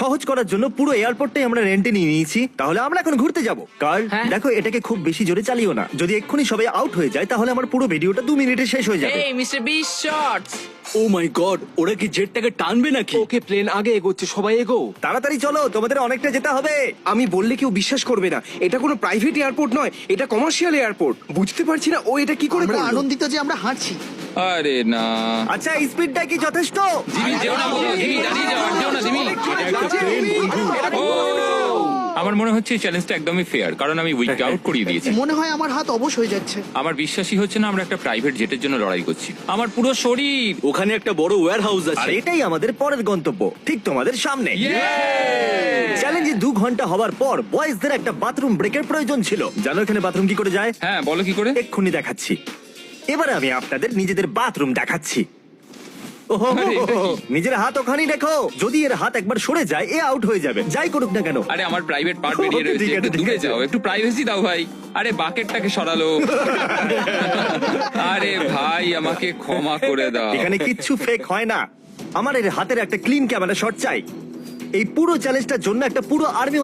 সহজ করার জন্য পুরো এয়ারপোর্টটাই আমরা রেন্টে নিয়ে নিয়েছি। তাহলে আমরা এখন ঘুরতে যাব। কার্ল, হ্যাঁ। দেখো এটাকে খুব বেশি জোরে চালিও না। যদি এক্ষুনি সবাই আউট হয়ে যায় তাহলে আমার পুরো ভিডিওটা 2 মিনিটে শেষ হয়ে যাবে। এই মিস্টার বিশ শটস। ও মাই গড, ওরা কি জেটটাকে টানবে নাকি? ওকে, প্লেন আগে এগোচ্ছে, সবাই এগো। তাড়াতাড়ি চলো, তোমাদের অনেকটা যেতে হবে। আমি বললে কেউ বিশ্বাস করবে না, এটা কোনো প্রাইভেট এয়ারপোর্ট নয়, এটা কমার্শিয়াল এয়ারপোর্ট। বুঝতে পারছি না ও এটা কি করে আমরা করলো। আনন্দিত যে আমরা হাঁটছি। আরে না, আচ্ছা, এই স্পিডটা কি যথেষ্ট? জিমি যেও না বলো, জিমি দাঁড়িয়ে যাও, আর যেও না জিমি। ও, আমার মনে হচ্ছে এই চ্যালেঞ্জটা একদমই ফেয়ার, কারণ আমি উইক আউট করিয়ে দিয়েছি। মনে হয় আমার হাত অবশ হয়ে যাচ্ছে। আমার বিশ্বাসই হচ্ছে না আমরা একটা প্রাইভেট জেটের জন্য লড়াই করছি। আমার পুরো শরীর। ওখানে একটা বড় ওয়্যার হাউস আর আছে। এটাই আমাদের পরের গন্তব্য, ঠিক তোমাদের সামনে। চ্যালেঞ্জে 2 ঘন্টা হওয়ার পর বয়েজদের একটা বাথরুম ব্রেকের প্রয়োজন ছিল। জানো এখানে বাথরুম কি করে যায়? হ্যাঁ, বলো কি করে? এক্ষুনি দেখাচ্ছি। এবারে আমি আপনাদের নিজেদের বাথরুম দেখাচ্ছি। ওহো, আরে, এটা কি? নিজের হাত ওখানেই রেখো। যদি এর হাত একবার সরে যায় এ আউট হয়ে যাবে, যাই করুক না কেন। আরে আমার প্রাইভেট পার্ট বেরিয়ে রয়েছে, ঠিক আছে, একটু ঠিক দূরে আছে। যাও, একটু প্রাইভেসি দাও ভাই। আরে বাকেটটাকে সরালো। আরে ভাই, আমাকে ক্ষমা করে দাও। এখানে কিচ্ছু ফেক হয় না। আমার এর হাতের একটা ক্লিন ক্যামেরা শট চাই। এই পুরো চ্যালেঞ্জটার জন্য একটা পুরো আর্মি